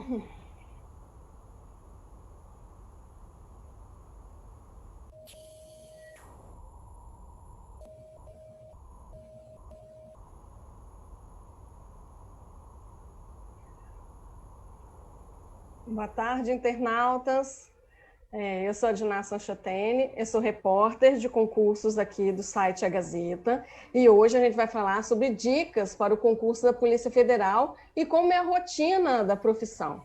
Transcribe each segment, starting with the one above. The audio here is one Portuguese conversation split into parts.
Boa tarde, internautas. Eu sou a Diná Sanchatene, eu sou repórter de concursos aqui do site A Gazeta, e hoje a gente vai falar sobre dicas para o concurso da Polícia Federal e como é a rotina da profissão.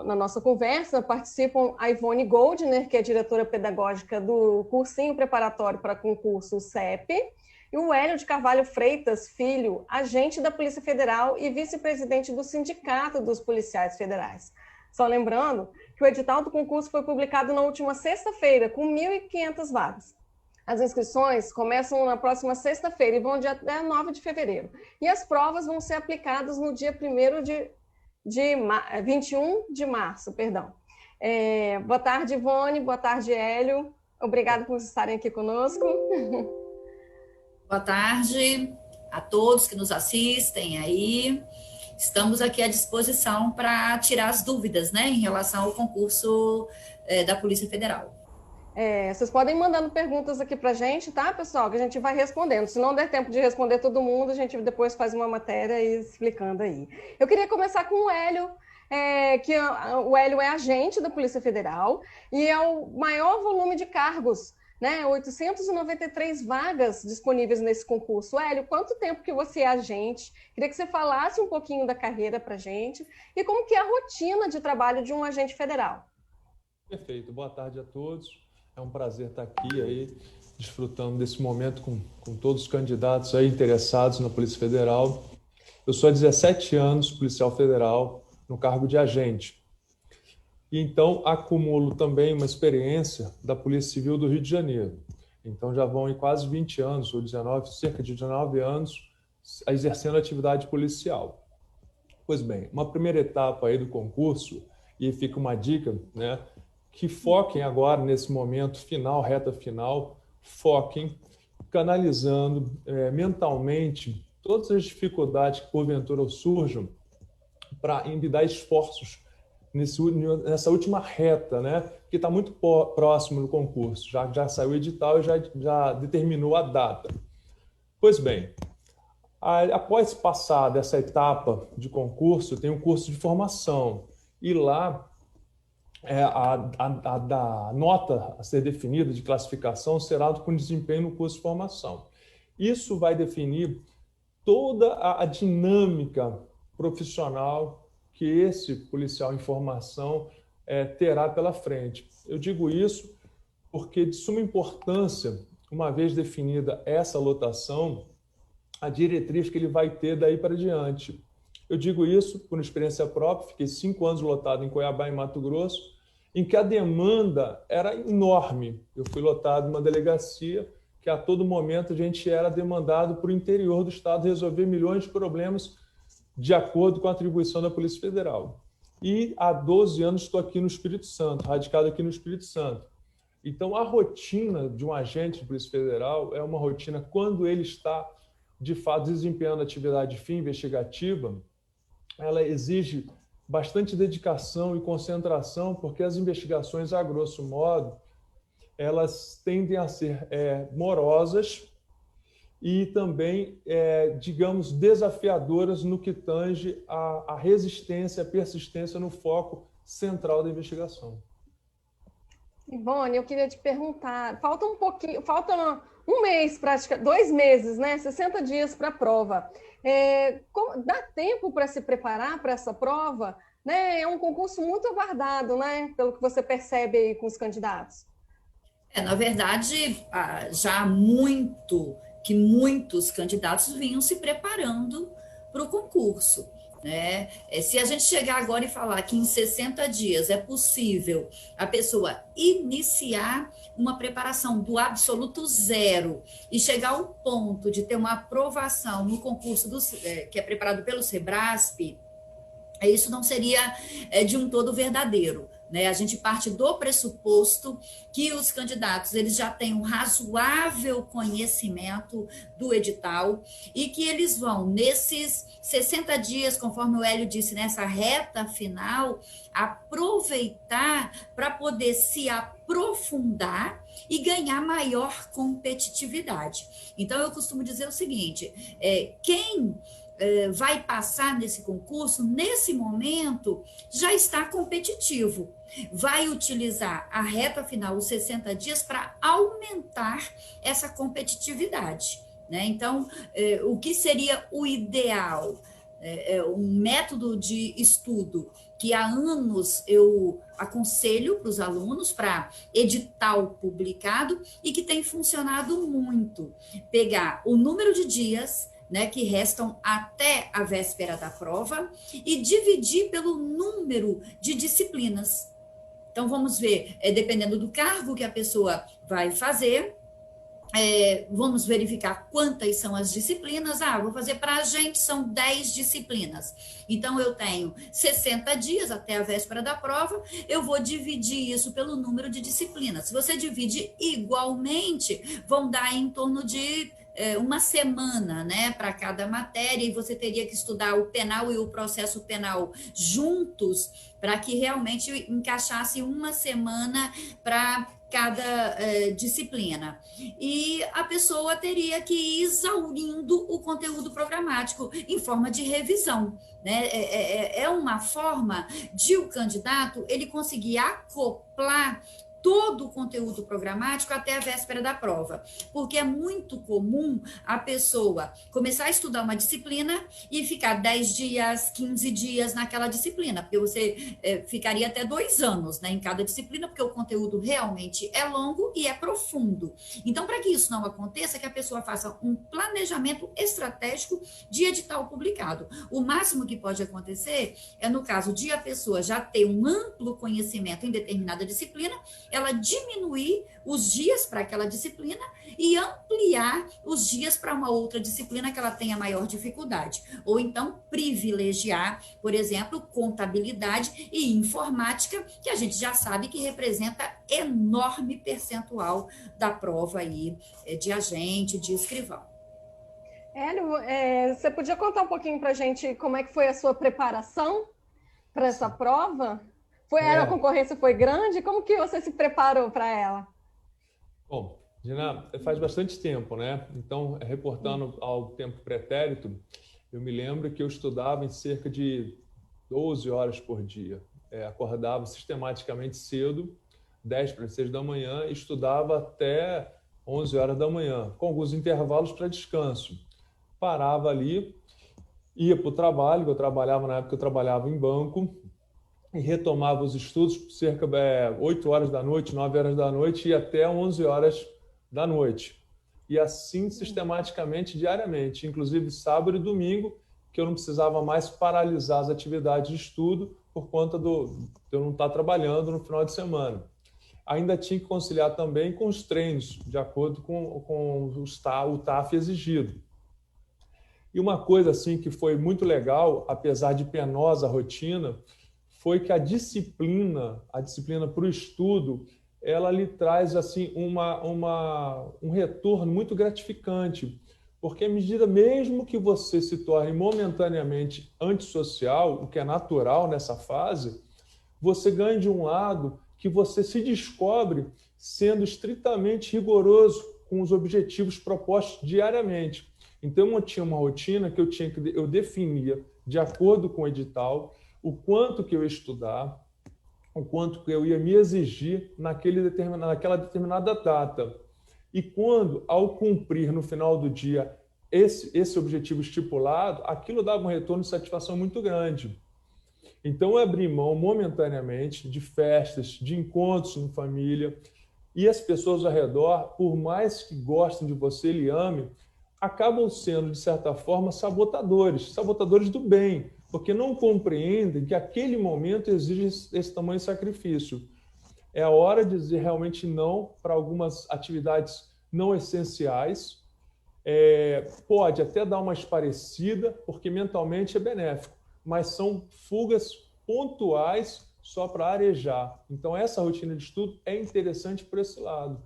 Na nossa conversa participam a Ivone Goldner, que é diretora pedagógica do cursinho preparatório para concurso CEP, e o Hélio de Carvalho Freitas Filho, agente da Polícia Federal e vice-presidente do Sindicato dos Policiais Federais. Só lembrando que o edital do concurso foi publicado na última sexta-feira, com 1.500 vagas. As inscrições começam na próxima sexta-feira e vão até 9 de fevereiro. E as provas vão ser aplicadas no dia 21 de março. Boa tarde, Ivone. Boa tarde, Hélio. Obrigado por estarem aqui conosco. Boa tarde a todos que nos assistem aí. Estamos aqui à disposição para tirar as dúvidas, né, em relação ao concurso da Polícia Federal. Vocês podem ir mandando perguntas aqui para a gente, tá, pessoal? Que a gente vai respondendo. Se não der tempo de responder todo mundo, a gente depois faz uma matéria explicando aí. Eu queria começar com o Hélio, que o Hélio é agente da Polícia Federal e é o maior volume de cargos, né? 893 vagas disponíveis nesse concurso. Hélio, quanto tempo que você é agente? Queria que você falasse um pouquinho da carreira para a gente e como que é a rotina de trabalho de um agente federal. Perfeito. Boa tarde a todos. É um prazer estar aqui aí, desfrutando desse momento com todos os candidatos aí interessados na Polícia Federal. Eu sou há 17 anos policial federal no cargo de agente. E então acumulo também uma experiência da Polícia Civil do Rio de Janeiro. Então já vão em quase 20 anos, ou 19, cerca de 19 anos, exercendo atividade policial. Pois bem, uma primeira etapa aí do concurso, e fica uma dica, né, que foquem agora nesse momento final, reta final, foquem canalizando mentalmente todas as dificuldades que porventura surjam para envidar esforços nessa última reta, né, que está muito próximo do concurso, já saiu o edital e já determinou a data. Pois bem, após passar dessa etapa de concurso, tem um curso de formação, e lá a nota a ser definida de classificação será com desempenho no curso de formação. Isso vai definir toda a dinâmica profissional que esse policial em formação terá pela frente. Eu digo isso porque de suma importância, uma vez definida essa lotação, a diretriz que ele vai ter daí para diante. Eu digo isso por experiência própria, fiquei 5 anos lotado em Cuiabá, em Mato Grosso, em que a demanda era enorme. Eu fui lotado em uma delegacia que a todo momento a gente era demandado para o interior do estado resolver milhões de problemas de acordo com a atribuição da Polícia Federal. E há 12 anos estou aqui no Espírito Santo, radicado aqui no Espírito Santo. Então, a rotina de um agente de Polícia Federal é uma rotina, quando ele está, de fato, desempenhando atividade de fim investigativa, ela exige bastante dedicação e concentração, porque as investigações, a grosso modo, elas tendem a ser morosas e também, digamos, desafiadoras no que tange a resistência, a persistência no foco central da investigação. Ivone, eu queria te perguntar, falta um mês, praticamente, 2 meses, né? 60 dias para a prova. Dá tempo para se preparar para essa prova? Né? É um concurso muito aguardado, né? Pelo que você percebe aí com os candidatos. Na verdade, já há muitos candidatos vinham se preparando para o concurso, né? Se a gente chegar agora e falar que em 60 dias é possível a pessoa iniciar uma preparação do absoluto zero e chegar ao ponto de ter uma aprovação no concurso que é preparado pelo SEBRASP, isso não seria de um todo verdadeiro. né? A gente parte do pressuposto que os candidatos eles já têm um razoável conhecimento do edital e que eles vão, nesses 60 dias, conforme o Hélio disse, nessa reta final, aproveitar para poder se aprofundar e ganhar maior competitividade. Então, eu costumo dizer o seguinte, quem vai passar nesse concurso, nesse momento, já está competitivo. Vai utilizar a reta final, os 60 dias, para aumentar essa competitividade, né? Então, o que seria o ideal? Um método de estudo que há anos eu aconselho para os alunos, para edital publicado, e que tem funcionado muito. Pegar o número de dias, né, que restam até a véspera da prova e dividir pelo número de disciplinas. Então, vamos ver, dependendo do cargo que a pessoa vai fazer, vamos verificar quantas são as disciplinas. Vou fazer para a gente, são 10 disciplinas. Então, eu tenho 60 dias até a véspera da prova, eu vou dividir isso pelo número de disciplinas. Se você divide igualmente, vão dar em torno de uma semana, né, para cada matéria, e você teria que estudar o penal e o processo penal juntos para que realmente encaixasse uma semana para cada disciplina. E a pessoa teria que ir exaurindo o conteúdo programático em forma de revisão, né? É uma forma de o candidato ele conseguir acoplar todo o conteúdo programático até a véspera da prova, porque é muito comum a pessoa começar a estudar uma disciplina e ficar 10 dias, 15 dias naquela disciplina, porque você ficaria até 2 anos, né, em cada disciplina, porque o conteúdo realmente é longo e é profundo. Então, para que isso não aconteça, que a pessoa faça um planejamento estratégico de edital publicado. O máximo que pode acontecer é no caso de a pessoa já ter um amplo conhecimento em determinada disciplina, ela diminuir os dias para aquela disciplina e ampliar os dias para uma outra disciplina que ela tenha maior dificuldade. Ou então privilegiar, por exemplo, contabilidade e informática, que a gente já sabe que representa enorme percentual da prova aí de agente, de escrivão. Hélio, você podia contar um pouquinho para a gente como é que foi a sua preparação para essa prova? A concorrência foi grande? Como que você se preparou para ela? Bom, Gina, faz bastante tempo, né? Então, reportando ao tempo pretérito, eu me lembro que eu estudava em cerca de 12 horas por dia. Acordava sistematicamente cedo, 10 para 6 da manhã, e estudava até 11 horas da manhã, com alguns intervalos para descanso. Parava ali, ia para o trabalho, na época eu trabalhava em banco, e retomava os estudos cerca de 8 horas da noite, 9 horas da noite e até 11 horas da noite. E assim sistematicamente, diariamente, inclusive sábado e domingo, que eu não precisava mais paralisar as atividades de estudo por conta de eu não estar trabalhando no final de semana. Ainda tinha que conciliar também com os treinos, de acordo com o TAF exigido. E uma coisa assim que foi muito legal, apesar de penosa a rotina, foi que a disciplina para o estudo, ela lhe traz assim um retorno muito gratificante, porque à medida mesmo que você se torne momentaneamente antissocial, o que é natural nessa fase, você ganha de um lado que você se descobre sendo estritamente rigoroso com os objetivos propostos diariamente. Então eu tinha uma rotina que eu definia de acordo com o edital, o quanto que eu ia estudar, o quanto que eu ia me exigir naquela determinada data. E quando, ao cumprir no final do dia esse objetivo estipulado, aquilo dava um retorno de satisfação muito grande. Então, eu abri mão momentaneamente de festas, de encontros em família, e as pessoas ao redor, por mais que gostem de você e lhe amem, acabam sendo, de certa forma, sabotadores do bem, porque não compreendem que aquele momento exige esse tamanho de sacrifício. É a hora de dizer realmente não para algumas atividades não essenciais. Pode até dar uma esparecida, porque mentalmente é benéfico, mas são fugas pontuais só para arejar. Então, essa rotina de estudo é interessante por esse lado.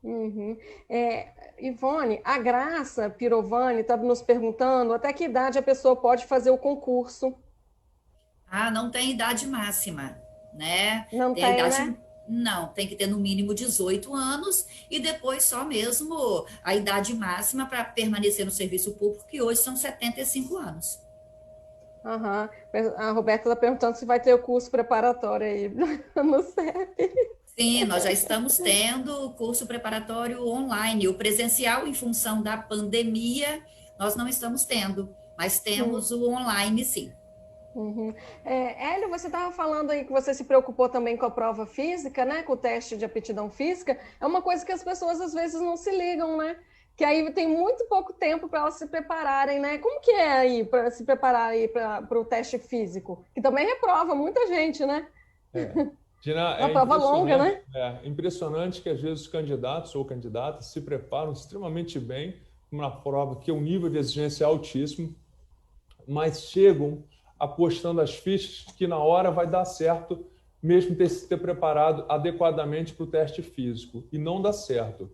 Uhum. Ivone, a Graça Pirovani está nos perguntando até que idade a pessoa pode fazer o concurso. Ah, não tem idade máxima, né? Não Tem a tem, né? idade. Não, tem que ter no mínimo 18 anos e depois só mesmo a idade máxima para permanecer no serviço público, que hoje são 75 anos. Uhum. A Roberta está perguntando se vai ter o curso preparatório aí no CEP. Sim, nós já estamos tendo o curso preparatório online. O presencial, em função da pandemia, nós não estamos tendo, mas temos o online, sim. Uhum. Hélio, você estava falando aí que você se preocupou também com a prova física, né? Com o teste de aptidão física. É uma coisa que as pessoas às vezes não se ligam, né? Que aí tem muito pouco tempo para elas se prepararem, né? Como que é aí para se preparar aí para o teste físico? Que também reprova muita gente, né? Gina, Uma prova longa, né? É impressionante que às vezes os candidatos ou candidatas se preparam extremamente bem para uma prova que o nível de exigência é altíssimo, mas chegam apostando as fichas que na hora vai dar certo, mesmo ter preparado adequadamente para o teste físico, e não dá certo.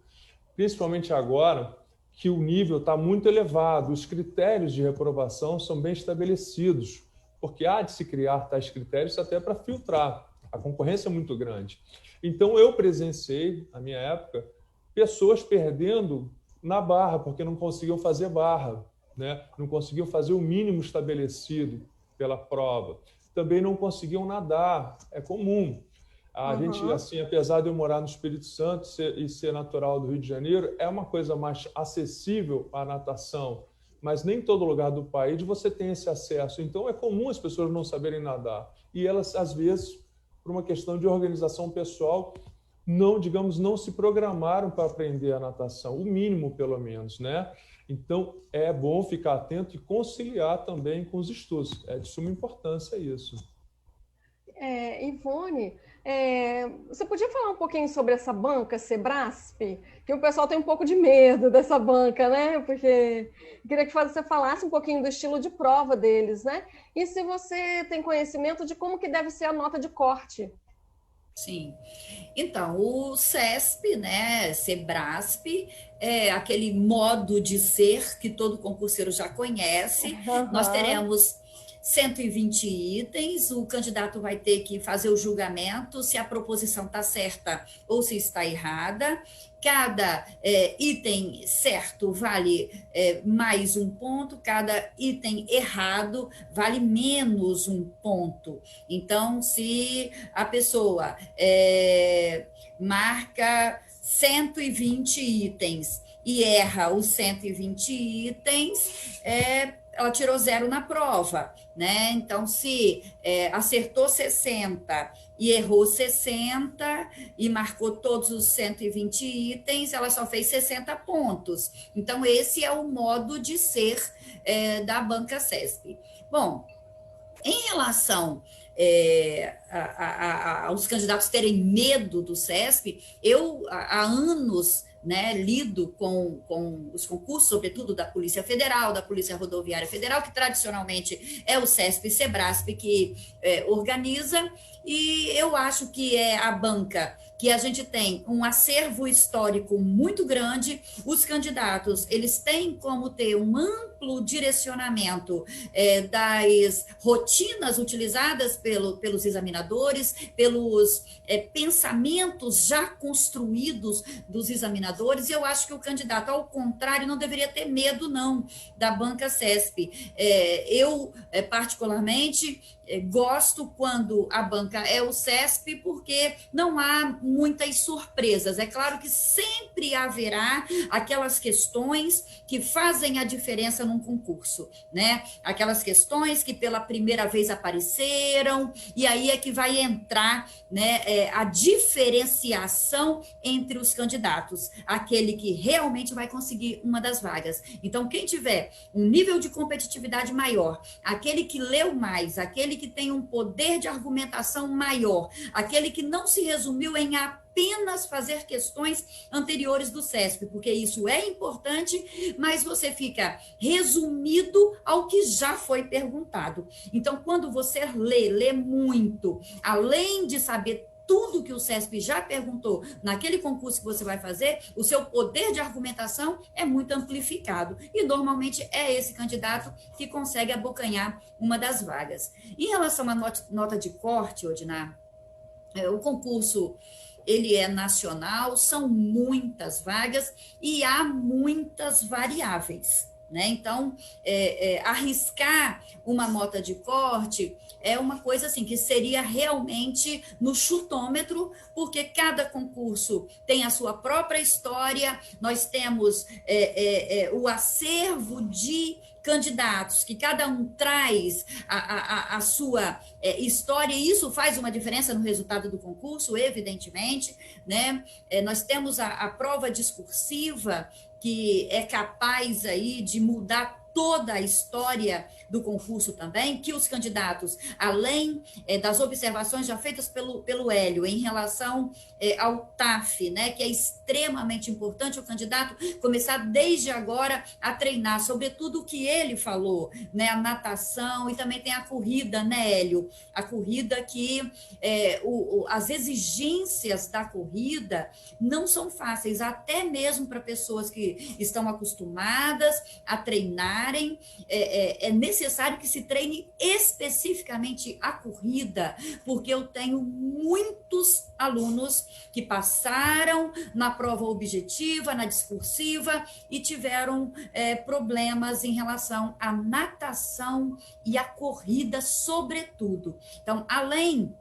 Principalmente agora que o nível está muito elevado, os critérios de reprovação são bem estabelecidos, porque há de se criar tais critérios até para filtrar. A concorrência é muito grande. Então, eu presenciei, na minha época, pessoas perdendo na barra, porque não conseguiam fazer barra, né? Não conseguiam fazer o mínimo estabelecido pela prova. Também não conseguiam nadar, é comum. A gente, assim, apesar de eu morar no Espírito Santo e ser natural do Rio de Janeiro, é uma coisa mais acessível à natação, mas nem em todo lugar do país você tem esse acesso. Então, é comum as pessoas não saberem nadar. E elas, às vezes, por uma questão de organização pessoal, não se programaram para aprender a natação, o mínimo, pelo menos, né? Então, é bom ficar atento e conciliar também com os estudos. É de suma importância isso. Ivone, você podia falar um pouquinho sobre essa banca Sebrasp? Que o pessoal tem um pouco de medo dessa banca, né? Porque eu queria que você falasse um pouquinho do estilo de prova deles, né? E se você tem conhecimento de como que deve ser a nota de corte. Sim. Então, o CESP, né, Sebrasp, é aquele modo de ser que todo concurseiro já conhece. Nós teremos 120 itens, o candidato vai ter que fazer o julgamento se a proposição está certa ou se está errada. Cada item certo vale mais um ponto, cada item errado vale menos um ponto. Então, se a pessoa marca 120 itens e erra os 120 itens, ela tirou 0 na prova, né? Então, se acertou 60 e errou 60 e marcou todos os 120 itens, ela só fez 60 pontos. Então, esse é o modo de ser da banca CESP. Bom, em relação aos candidatos terem medo do CESP, eu há anos, né, lido com os concursos, sobretudo da Polícia Federal, da Polícia Rodoviária Federal, que tradicionalmente é o CESP e Sebrasp que organiza, e eu acho que é a banca que a gente tem um acervo histórico muito grande. Os candidatos, eles têm como ter um amplo direcionamento das rotinas utilizadas pelos examinadores, pelos pensamentos já construídos dos examinadores, e eu acho que o candidato, ao contrário, não deveria ter medo, não, da banca CESP. Eu, particularmente, gosto quando a banca é o CESP, porque não há muitas surpresas. É claro que sempre haverá aquelas questões que fazem a diferença num concurso, né? Aquelas questões que pela primeira vez apareceram, e aí é que vai entrar, né, a diferenciação entre os candidatos, aquele que realmente vai conseguir uma das vagas. Então, quem tiver um nível de competitividade maior, aquele que leu mais, aquele aquele que tem um poder de argumentação maior, aquele que não se resumiu em apenas fazer questões anteriores do CESP, porque isso é importante, mas você fica resumido ao que já foi perguntado. Então, quando você lê muito, além de saber tudo que o CESP já perguntou naquele concurso que você vai fazer, o seu poder de argumentação é muito amplificado. E, normalmente, é esse candidato que consegue abocanhar uma das vagas. Em relação à nota de corte, Odinar, o concurso ele é nacional, são muitas vagas e há muitas variáveis. Né? Então, arriscar uma nota de corte é uma coisa assim que seria realmente no chutômetro, porque cada concurso tem a sua própria história, nós temos o acervo de candidatos, que cada um traz a sua história, e isso faz uma diferença no resultado do concurso, evidentemente, né? Nós temos a prova discursiva, que é capaz aí de mudar toda a história do concurso também, que os candidatos, além das observações já feitas pelo Hélio em relação ao TAF, né, que é extremamente importante o candidato começar desde agora a treinar, sobretudo o que ele falou, né, a natação, e também tem a corrida, né, Hélio? A corrida que as exigências da corrida não são fáceis, até mesmo para pessoas que estão acostumadas a treinar. É necessário que se treine especificamente a corrida, porque eu tenho muitos alunos que passaram na prova objetiva, na discursiva, e tiveram problemas em relação à natação e à corrida, sobretudo. Então, além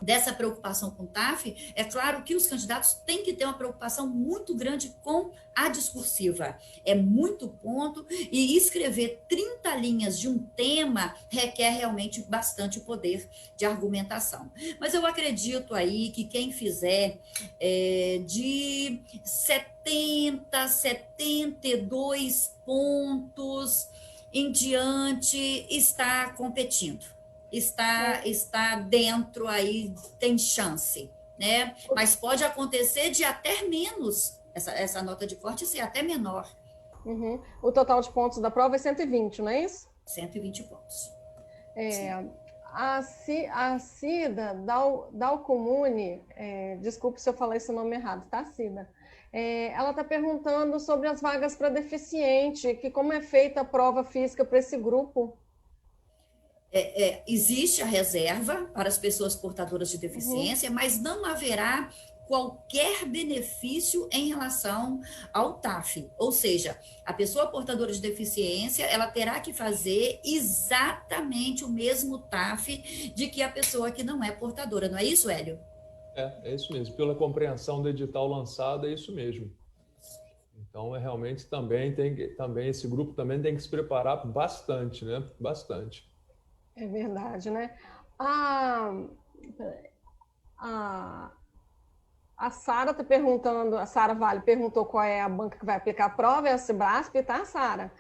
dessa preocupação com o TAF, é claro que os candidatos têm que ter uma preocupação muito grande com a discursiva. É muito ponto, e escrever 30 linhas de um tema requer realmente bastante poder de argumentação. Mas eu acredito aí que quem fizer de 70, 72 pontos em diante está competindo. Está dentro aí, tem chance, né? Mas pode acontecer de até menos, essa nota de corte ser até menor. Uhum. O total de pontos da prova é 120, não é isso? 120 pontos. A Cida Dalcomune, desculpe se eu falei esse nome errado, tá, Cida? Ela está perguntando sobre as vagas para deficiente, que como é feita a prova física para esse grupo? Existe a reserva para as pessoas portadoras de deficiência, mas não haverá qualquer benefício em relação ao TAF. Ou seja, a pessoa portadora de deficiência, ela terá que fazer exatamente o mesmo TAF de que a pessoa que não é portadora. Não é isso, Hélio? É isso mesmo. Pela compreensão do edital lançado, é isso mesmo. Então, realmente também esse grupo também tem que se preparar bastante, né? Bastante. É verdade, né? A Sara está perguntando, a Sara Vale perguntou qual é a banca que vai aplicar a prova, é a Cibrasp, tá, Sara?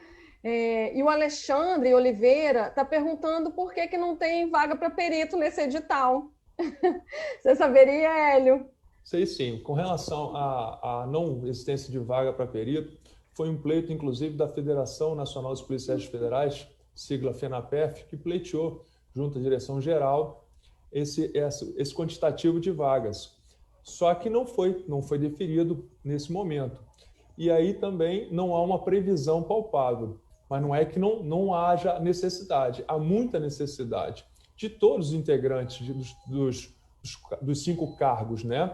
E o Alexandre Oliveira está perguntando por que não tem vaga para perito nesse edital. Você saberia, Hélio? Sei sim. Com relação à não existência de vaga para perito, foi um pleito, inclusive, da Federação Nacional dos Policiais Federais, sigla FENAPEF, que pleiteou, junto à direção-geral, esse quantitativo de vagas. Só que não foi deferido nesse momento. E aí também não há uma previsão palpável, mas não é que não haja necessidade, há muita necessidade de todos os integrantes dos 5 cargos, né?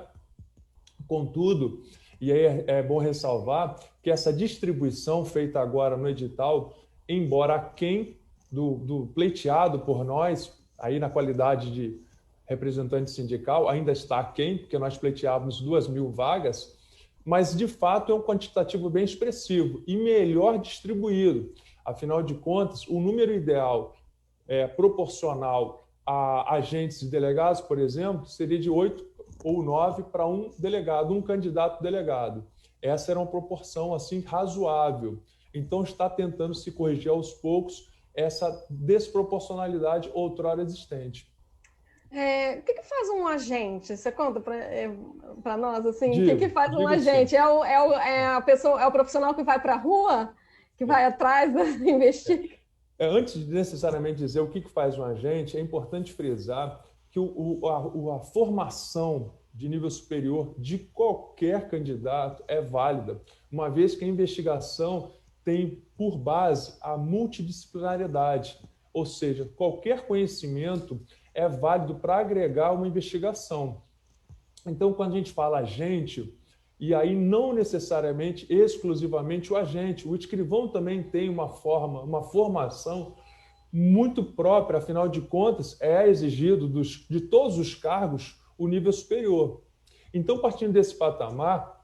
Contudo, e aí é bom ressalvar que essa distribuição feita agora no edital, embora aquém do pleiteado por nós, aí na qualidade de representante sindical, ainda está aquém, porque nós pleiteávamos 2.000 vagas, mas de fato é um quantitativo bem expressivo e melhor distribuído. Afinal de contas, o número ideal proporcional a agentes e delegados, por exemplo, seria de 8 ou 9 para um delegado, um candidato delegado. Essa era uma proporção assim razoável. Então está tentando se corrigir aos poucos essa desproporcionalidade outrora existente. O que faz um agente? Você conta para nós assim? Digo, o que faz um assim. agente? A pessoa, é o profissional que vai para a rua, que vai atrás, investiga? Antes de necessariamente dizer o que faz um agente, é importante frisar que a formação de nível superior de qualquer candidato é válida, uma vez que a investigação tem por base a multidisciplinariedade, ou seja, qualquer conhecimento é válido para agregar uma investigação. Então, quando a gente fala agente, e aí não necessariamente exclusivamente o agente, o escrivão também tem uma formação muito própria, afinal de contas, é exigido de todos os cargos o nível superior. Então, partindo desse patamar,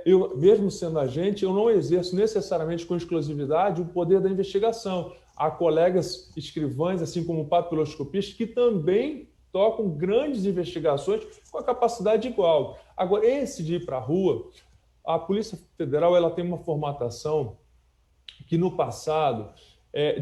eu, mesmo sendo agente, eu não exerço necessariamente com exclusividade o poder da investigação. Há colegas escrivães, assim como papiloscopistas, que também tocam grandes investigações com a capacidade igual. Agora, esse de ir para a rua, a Polícia Federal ela tem uma formatação que no passado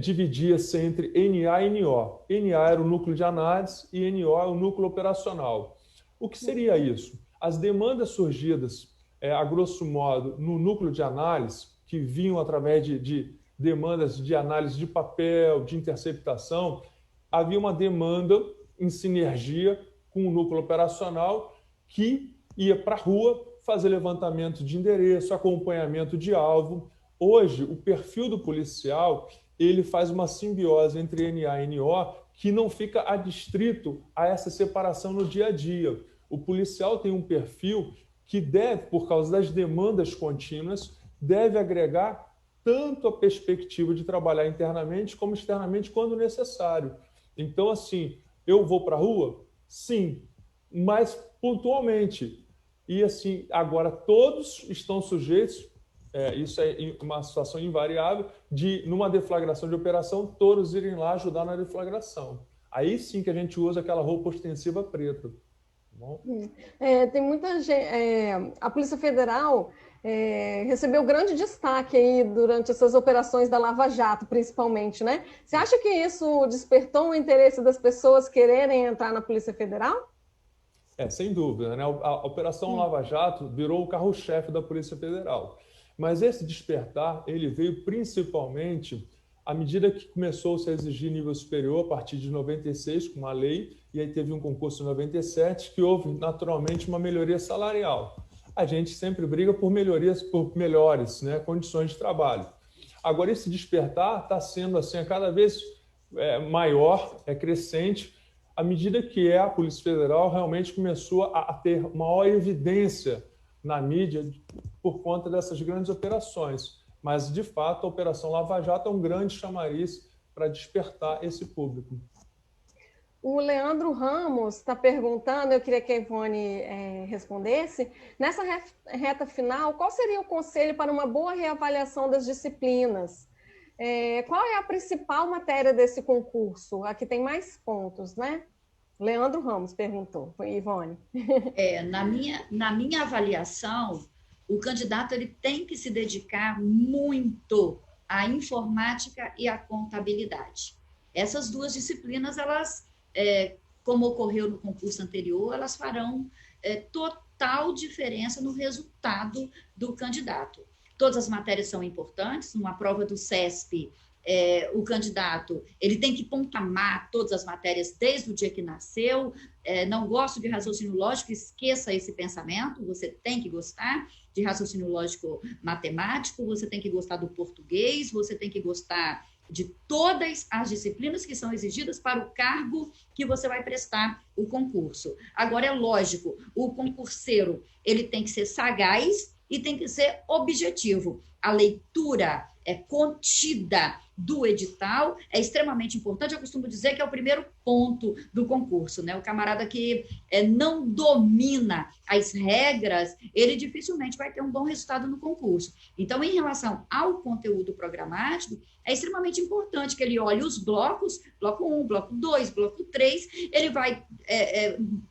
dividia-se entre NA e NO. NA era o núcleo de análise e NO é o núcleo operacional. O que seria isso? As demandas surgidas, a grosso modo, no núcleo de análise, que vinham através de demandas de análise de papel, de interceptação, havia uma demanda em sinergia com o núcleo operacional que ia para a rua fazer levantamento de endereço, acompanhamento de alvo. Hoje, o perfil do policial ele faz uma simbiose entre NA e NO que não fica adstrito a essa separação no dia a dia. O policial tem um perfil que deve, por causa das demandas contínuas, deve agregar tanto a perspectiva de trabalhar internamente como externamente quando necessário. Então, assim, eu vou para a rua? Sim, mas pontualmente. E, assim, agora todos estão sujeitos, isso é uma situação invariável, de, numa deflagração de operação, todos irem lá ajudar na deflagração. Aí sim que a gente usa aquela roupa ostensiva preta. Bom? Tem muita gente... a Polícia Federal recebeu grande destaque aí durante essas operações da Lava Jato, principalmente, né? Você acha que isso despertou o interesse das pessoas quererem entrar na Polícia Federal? Sem dúvida, né? A Operação Lava Jato virou o carro-chefe da Polícia Federal. Mas esse despertar, ele veio principalmente à medida que começou-se a exigir nível superior a partir de 96, com uma lei, e aí teve um concurso em 97, que houve naturalmente uma melhoria salarial. A gente sempre briga por melhorias, por melhores, né, condições de trabalho. Agora, esse despertar está sendo assim, cada vez maior, crescente, à medida que a Polícia Federal realmente começou a ter maior evidência na mídia por conta dessas grandes operações. Mas, de fato, a Operação Lava Jato é um grande chamariz para despertar esse público. O Leandro Ramos está perguntando, eu queria que a Ivone respondesse, nessa reta final, qual seria o conselho para uma boa reavaliação das disciplinas? Qual é a principal matéria desse concurso? Aqui tem mais pontos, né? Leandro Ramos perguntou, foi Ivone. Na minha avaliação, o candidato ele tem que se dedicar muito à informática e à contabilidade. Essas duas disciplinas, elas, como ocorreu no concurso anterior, elas farão total diferença no resultado do candidato. Todas as matérias são importantes, numa prova do CESP, o candidato ele tem que pontuar todas as matérias desde o dia que nasceu. Não gosto de raciocínio lógico, esqueça esse pensamento, você tem que gostar de raciocínio lógico matemático, você tem que gostar do português, você tem que gostar de todas as disciplinas que são exigidas para o cargo que você vai prestar o concurso. Agora, é lógico, o concurseiro ele tem que ser sagaz e tem que ser objetivo. A leitura contida do edital é extremamente importante. Eu costumo dizer que é o primeiro ponto do concurso, né? O camarada que não domina as regras, ele dificilmente vai ter um bom resultado no concurso. Então, em relação ao conteúdo programático, é extremamente importante que ele olhe os blocos, bloco 1, bloco 2, bloco 3, ele vai,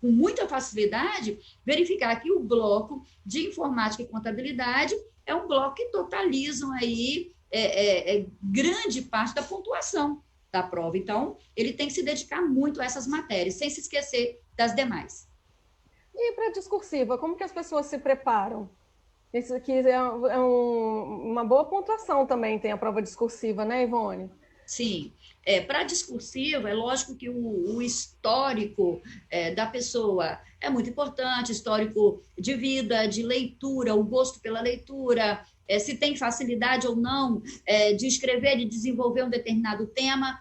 com muita facilidade, verificar que o bloco de informática e contabilidade é um bloco que totalizam aí grande parte da pontuação da prova. Então, ele tem que se dedicar muito a essas matérias, sem se esquecer das demais. E para a discursiva, como que as pessoas se preparam? Isso aqui uma boa pontuação também, tem a prova discursiva, né, Ivone? Sim, para a discursiva, é lógico que o histórico da pessoa é muito importante, histórico de vida, de leitura, o gosto pela leitura, se tem facilidade ou não de escrever, de desenvolver um determinado tema,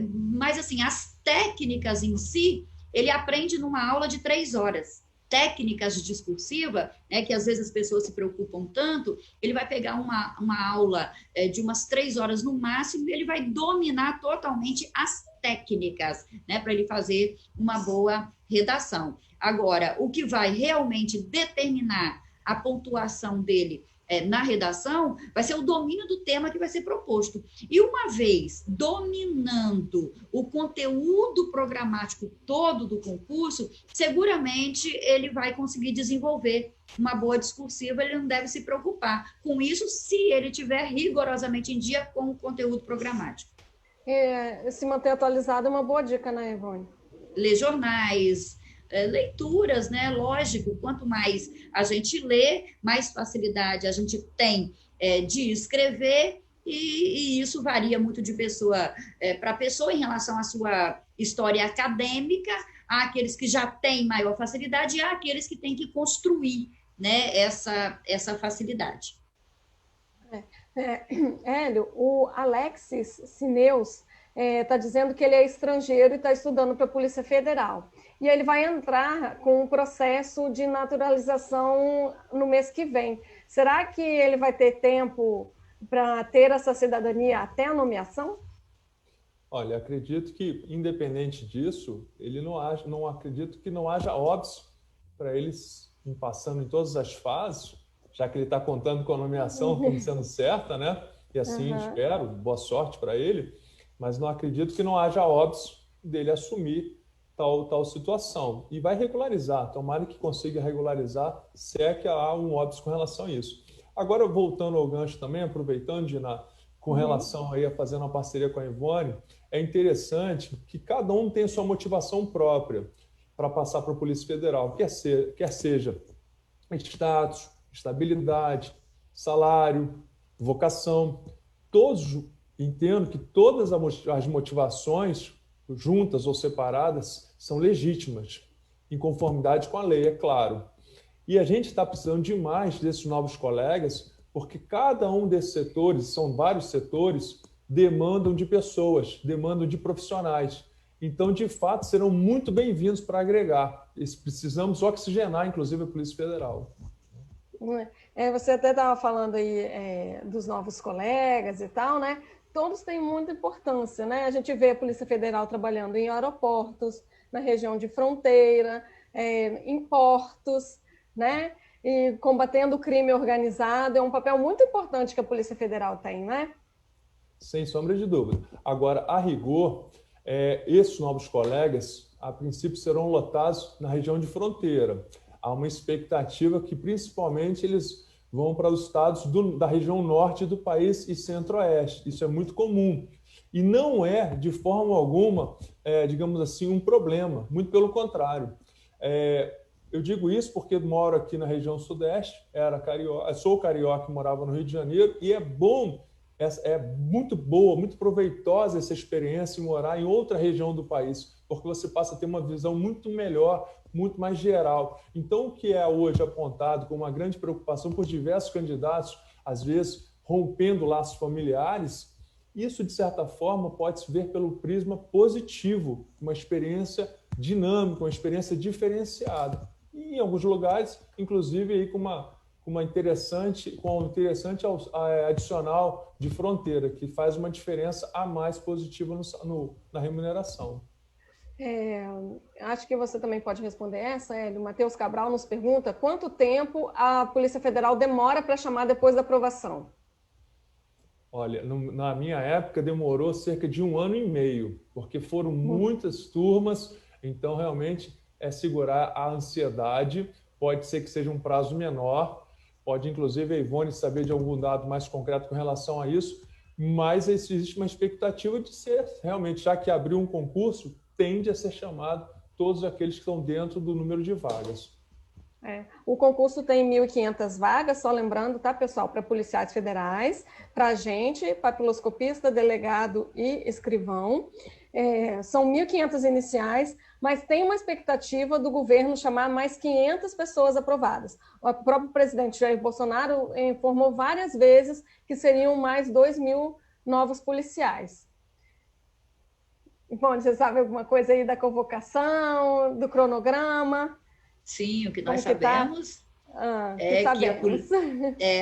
mas, assim, as técnicas em si, ele aprende numa aula de 3 horas. Técnicas de discursiva, que às vezes as pessoas se preocupam tanto, ele vai pegar uma aula de umas 3 horas no máximo e ele vai dominar totalmente as técnicas, para ele fazer uma boa redação. Agora, o que vai realmente determinar a pontuação dele na redação vai ser o domínio do tema que vai ser proposto. E uma vez dominando o conteúdo programático todo do concurso, seguramente ele vai conseguir desenvolver uma boa discursiva, ele não deve se preocupar com isso se ele estiver rigorosamente em dia com o conteúdo programático. Se manter atualizado é uma boa dica, né, Ivone? Ler jornais, leituras, né? Lógico, quanto mais a gente lê, mais facilidade a gente tem de escrever, e isso varia muito de pessoa para pessoa em relação à sua história acadêmica. Há aqueles que já têm maior facilidade e há aqueles que têm que construir, né, essa facilidade. Hélio, o Alexis Cineus está dizendo que ele é estrangeiro e está estudando para a Polícia Federal. E ele vai entrar com um processo de naturalização no mês que vem. Será que ele vai ter tempo para ter essa cidadania até a nomeação? Olha, acredito que, independente disso, não acredito que não haja óbice para eles passando em todas as fases, já que ele está contando com a nomeação como sendo certa, né? E assim espero, boa sorte para ele, mas não acredito que não haja óbice dele assumir tal situação. E vai regularizar, tomara que consiga regularizar, se é que há um óbice com relação a isso. Agora, voltando ao gancho também, aproveitando, Dina, com relação aí a fazer uma parceria com a Ivone, é interessante que cada um tem sua motivação própria para passar para a Polícia Federal, quer seja status, estabilidade, salário, vocação. Todos entendo que todas as motivações, juntas ou separadas, são legítimas, em conformidade com a lei, é claro. E a gente está precisando demais desses novos colegas, porque cada um desses setores, são vários setores, demandam de pessoas, demandam de profissionais. Então, de fato, serão muito bem-vindos para agregar. Precisamos oxigenar, inclusive, a Polícia Federal. Você até estava falando aí dos novos colegas e tal, né? Todos têm muita importância, né? A gente vê a Polícia Federal trabalhando em aeroportos, na região de fronteira, em portos, né? E combatendo o crime organizado. É um papel muito importante que a Polícia Federal tem, né? Sem sombra de dúvida. Agora, a rigor, esses novos colegas, a princípio, serão lotados na região de fronteira. Há uma expectativa que, principalmente, eles vão para os estados da região norte do país e centro-oeste. Isso é muito comum. E não é, de forma alguma, digamos assim, um problema. Muito pelo contrário. Eu digo isso porque moro aqui na região sudeste, sou carioca e morava no Rio de Janeiro, e é muito boa, muito proveitosa essa experiência em morar em outra região do país, porque você passa a ter uma visão muito melhor, muito mais geral. Então, o que é hoje apontado como uma grande preocupação por diversos candidatos, às vezes rompendo laços familiares, isso, de certa forma, pode se ver pelo prisma positivo, uma experiência dinâmica, uma experiência diferenciada. E, em alguns lugares, inclusive, aí, com um interessante adicional de fronteira, que faz uma diferença a mais positiva na remuneração. Acho que você também pode responder essa, Hélio. O Matheus Cabral nos pergunta quanto tempo a Polícia Federal demora para chamar depois da aprovação? Olha, na minha época demorou cerca de 1 ano e meio, porque foram muitas turmas, então realmente é segurar a ansiedade, pode ser que seja um prazo menor, Pode, inclusive, a Ivone saber de algum dado mais concreto com relação a isso, mas existe uma expectativa de ser, realmente, já que abriu um concurso, tende a ser chamado todos aqueles que estão dentro do número de vagas. O concurso tem 1.500 vagas, só lembrando, tá, pessoal, para policiais federais, para agente, papiloscopista, delegado e escrivão. São 1.500 iniciais, mas tem uma expectativa do governo chamar mais 500 pessoas aprovadas. O próprio presidente Jair Bolsonaro informou várias vezes que seriam mais 2.000 novos policiais. Bom, você sabe alguma coisa aí da convocação, do cronograma? Sim, o que nós sabemos é que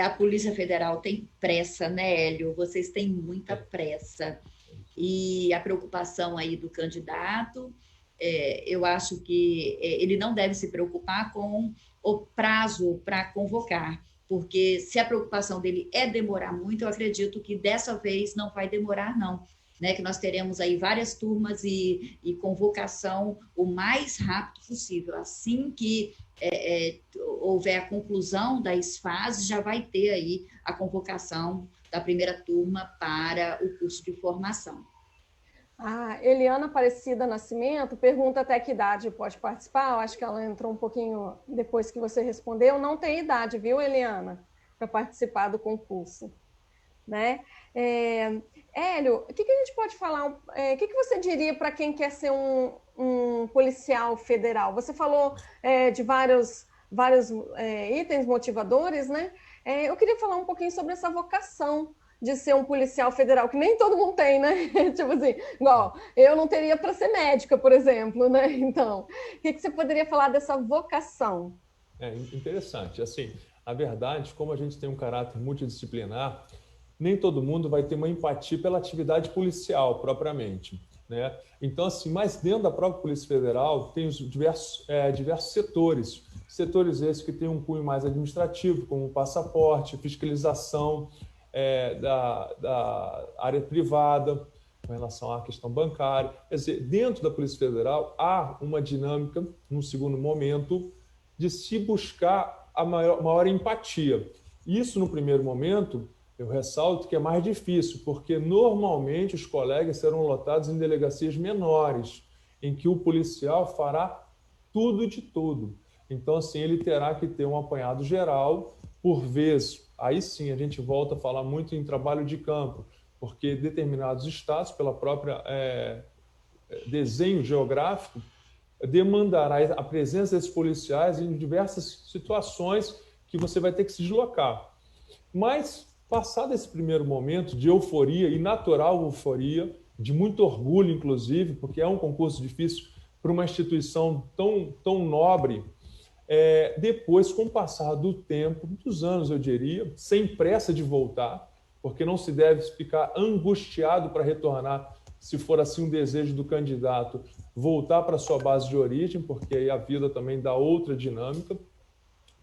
a Polícia Federal tem pressa, né, Hélio? Vocês têm muita pressa. E a preocupação aí do candidato, eu acho que ele não deve se preocupar com o prazo para convocar, porque se a preocupação dele é demorar muito, eu acredito que dessa vez não vai demorar, não. Né, que nós teremos aí várias turmas e convocação o mais rápido possível. Assim que houver a conclusão das fases, já vai ter aí a convocação da primeira turma para o curso de formação. A Eliana Aparecida Nascimento pergunta até que idade pode participar. Eu acho que ela entrou um pouquinho depois que você respondeu. Não tem idade, viu, Eliana, para participar do concurso. Né? Hélio, o que a gente pode falar? O que você diria para quem quer ser um policial federal? Você falou de vários itens motivadores, né? Eu queria falar um pouquinho sobre essa vocação de ser um policial federal, que nem todo mundo tem, né? Tipo assim, igual, eu não teria para ser médica, por exemplo, né? Então, o que você poderia falar dessa vocação? Interessante. Assim, a verdade, como a gente tem um caráter multidisciplinar, nem todo mundo vai ter uma empatia pela atividade policial, propriamente. Né? Então, assim, mas dentro da própria Polícia Federal tem os diversos setores. Setores esses que têm um cunho mais administrativo, como passaporte, fiscalização da área privada, com relação à questão bancária. Quer dizer, dentro da Polícia Federal há uma dinâmica, num segundo momento, de se buscar a maior empatia. Isso, no primeiro momento, eu ressalto que é mais difícil, porque normalmente os colegas serão lotados em delegacias menores, em que o policial fará tudo de tudo. Então, assim, ele terá que ter um apanhado geral, por vezes. Aí sim, a gente volta a falar muito em trabalho de campo, porque determinados estados, pela própria desenho geográfico, demandará a presença desses policiais em diversas situações que você vai ter que se deslocar. Mas, passado esse primeiro momento de euforia, e natural euforia, de muito orgulho, inclusive, porque é um concurso difícil para uma instituição tão nobre, depois, com o passar do tempo, dos anos, eu diria, sem pressa de voltar, porque não se deve ficar angustiado para retornar, se for assim um desejo do candidato, voltar para a sua base de origem, porque aí a vida também dá outra dinâmica.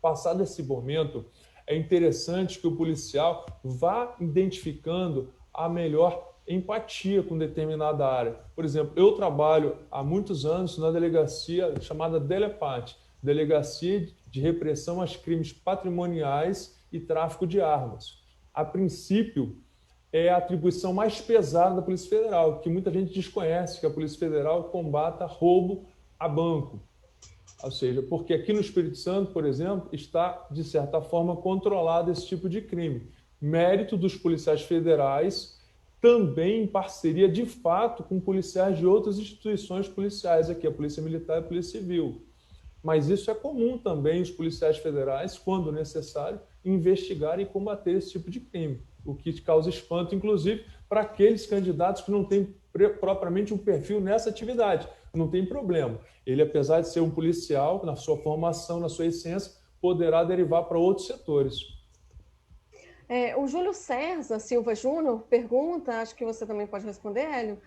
Passado esse momento, é interessante que o policial vá identificando a melhor empatia com determinada área. Por exemplo, eu trabalho há muitos anos na delegacia chamada DELEPAT, Delegacia de Repressão aos Crimes Patrimoniais e Tráfico de Armas. A princípio, é a atribuição mais pesada da Polícia Federal, que muita gente desconhece, que a Polícia Federal combata roubo a banco. Ou seja, porque aqui no Espírito Santo, por exemplo, está, de certa forma, controlado esse tipo de crime. Mérito dos policiais federais, também em parceria, de fato, com policiais de outras instituições policiais, aqui a Polícia Militar e a Polícia Civil. Mas isso é comum também, os policiais federais, quando necessário, investigar e combater esse tipo de crime, o que causa espanto, inclusive, para aqueles candidatos que não têm propriamente um perfil nessa atividade. Não tem problema. Ele, apesar de ser um policial, na sua formação, na sua essência, poderá derivar para outros setores. O Júlio César Silva Júnior pergunta, acho que você também pode responder, Hélio,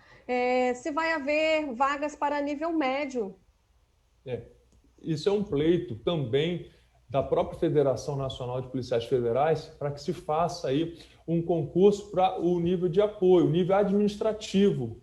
se vai haver vagas para nível médio. Isso é um pleito também da própria Federação Nacional de Policiais Federais para que se faça aí um concurso para o nível de apoio, o nível administrativo,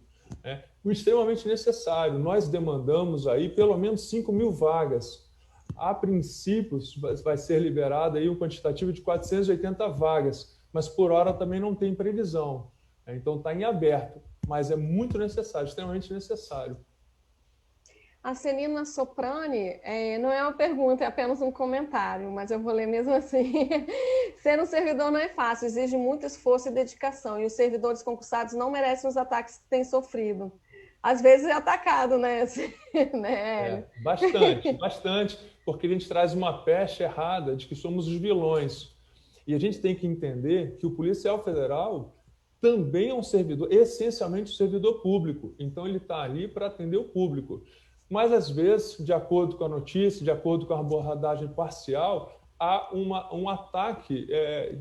extremamente necessário. Nós demandamos aí pelo menos 5.000 vagas. A princípio, vai ser liberada aí um quantitativo de 480 vagas, mas por hora também não tem previsão. Então está em aberto, mas é muito necessário, extremamente necessário. A Celina Soprani, não é uma pergunta, é apenas um comentário, mas eu vou ler mesmo assim. Ser um servidor não é fácil, exige muito esforço e dedicação, e os servidores concursados não merecem os ataques que têm sofrido. Às vezes é atacado, né? Né? Bastante, porque a gente traz uma pecha errada de que somos os vilões. E a gente tem que entender que o policial federal também é um servidor, essencialmente um servidor público. Então ele está ali para atender o público. Mas, às vezes, de acordo com a notícia, de acordo com a abordagem parcial, há um ataque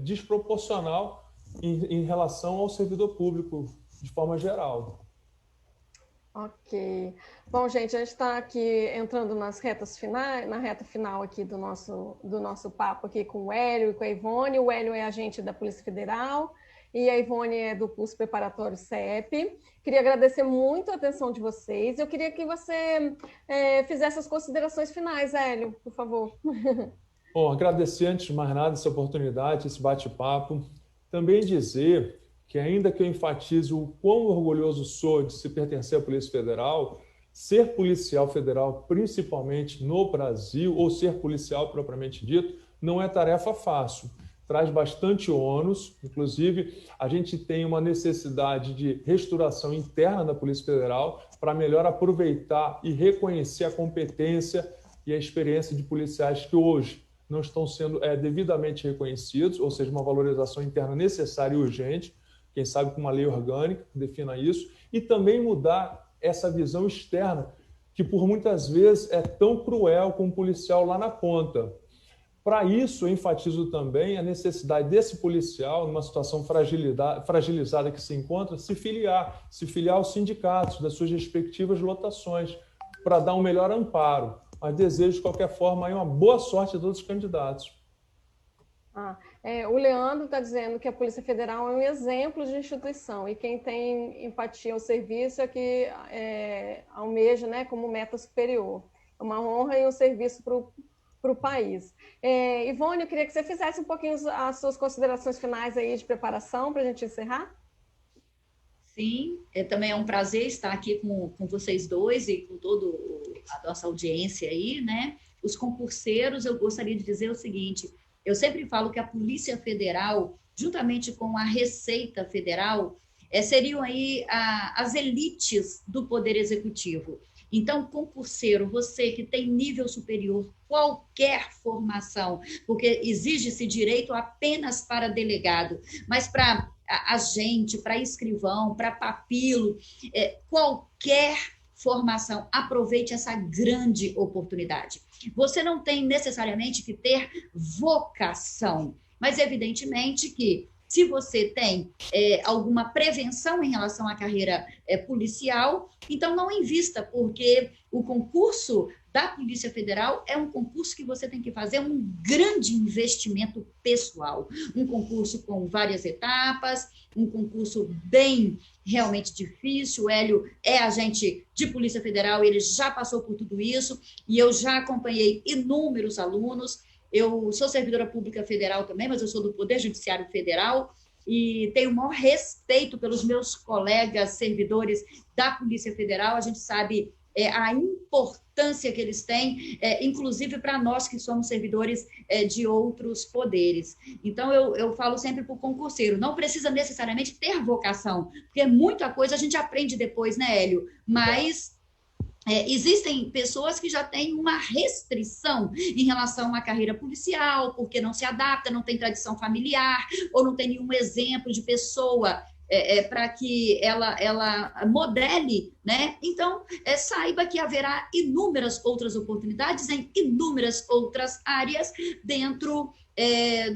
desproporcional em relação ao servidor público, de forma geral. Ok. Bom, gente, a gente está aqui entrando na reta final aqui do nosso papo aqui com o Hélio e com a Ivone. O Hélio é agente da Polícia Federal e a Ivone é do curso preparatório CEP. Queria agradecer muito a atenção de vocês. Eu queria que você fizesse as considerações finais, Hélio, por favor. Bom, agradecer antes de mais nada essa oportunidade, esse bate-papo. Também dizer que, ainda que eu enfatize o quão orgulhoso sou de se pertencer à Polícia Federal, ser policial federal, principalmente no Brasil, ou ser policial propriamente dito, não é tarefa fácil. Traz bastante ônus, inclusive a gente tem uma necessidade de restauração interna da Polícia Federal para melhor aproveitar e reconhecer a competência e a experiência de policiais que hoje não estão sendo devidamente reconhecidos, ou seja, uma valorização interna necessária e urgente, quem sabe com uma lei orgânica que defina isso, e também mudar essa visão externa, que por muitas vezes é tão cruel com o policial lá na ponta. Para isso, eu enfatizo também a necessidade desse policial, numa situação fragilizada que se encontra, se filiar aos sindicatos das suas respectivas lotações, para dar um melhor amparo. Mas desejo, de qualquer forma, aí uma boa sorte a todos os candidatos. O Leandro está dizendo que a Polícia Federal é um exemplo de instituição e quem tem empatia ao serviço é que almeja, né, como meta superior. É uma honra e um serviço para o país. Ivone, eu queria que você fizesse um pouquinho as suas considerações finais aí de preparação para a gente encerrar. Sim, também é um prazer estar aqui com vocês dois e com toda a nossa audiência aí, né? Os concurseiros, eu gostaria de dizer o seguinte: eu sempre falo que a Polícia Federal, juntamente com a Receita Federal, seriam aí as elites do Poder Executivo. Então, concurseiro, você que tem nível superior, qualquer formação, porque exige-se direito apenas para delegado, mas para agente, para escrivão, para papilo, qualquer formação, aproveite essa grande oportunidade. Você não tem necessariamente que ter vocação, mas evidentemente que se você tem alguma prevenção em relação à carreira policial, então não invista, porque o concurso da Polícia Federal é um concurso que você tem que fazer um grande investimento pessoal, um concurso com várias etapas, um concurso bem realmente difícil. O Hélio é agente de Polícia Federal, ele já passou por tudo isso, e eu já acompanhei inúmeros alunos. Eu sou servidora pública federal também, mas eu sou do Poder Judiciário Federal e tenho o maior respeito pelos meus colegas servidores da Polícia Federal. A gente sabe a importância que eles têm, inclusive para nós que somos servidores de outros poderes. Então, eu falo sempre para o concurseiro, não precisa necessariamente ter vocação, porque muita coisa a gente aprende depois, né, Hélio? Mas existem pessoas que já têm uma restrição em relação à carreira policial, porque não se adapta, não tem tradição familiar, ou não tem nenhum exemplo de pessoa para que ela modele, né? Então, saiba que haverá inúmeras outras oportunidades em inúmeras outras áreas dentro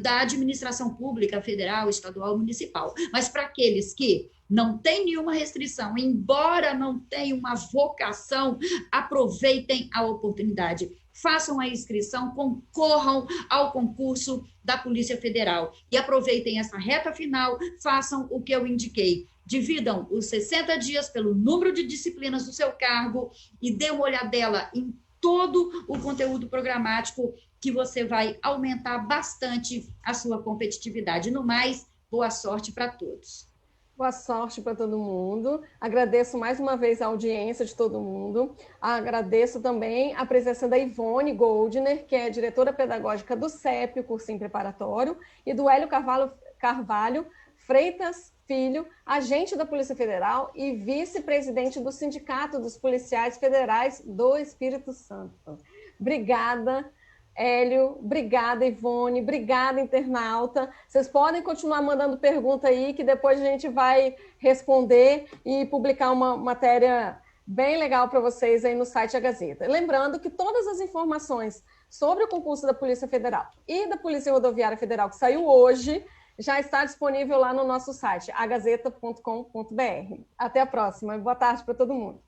da administração pública, federal, estadual, municipal. Mas para aqueles que não tem nenhuma restrição, embora não tenham uma vocação, aproveitem a oportunidade. Façam a inscrição, concorram ao concurso da Polícia Federal e aproveitem essa reta final, façam o que eu indiquei. Dividam os 60 dias pelo número de disciplinas do seu cargo e dê uma olhadela em todo o conteúdo programático que você vai aumentar bastante a sua competitividade. No mais, boa sorte para todos. Boa sorte para todo mundo. Agradeço mais uma vez a audiência de todo mundo. Agradeço também a presença da Ivone Goldner, que é diretora pedagógica do CEP, o cursinho preparatório, e do Hélio Carvalho Freitas Filho, agente da Polícia Federal e vice-presidente do Sindicato dos Policiais Federais do Espírito Santo. Obrigada, Hélio, obrigada, Ivone, obrigada, internauta. Vocês podem continuar mandando pergunta aí, que depois a gente vai responder e publicar uma matéria bem legal para vocês aí no site A Gazeta. Lembrando que todas as informações sobre o concurso da Polícia Federal e da Polícia Rodoviária Federal, que saiu hoje, já está disponível lá no nosso site, agazeta.com.br. Até a próxima. Boa tarde para todo mundo.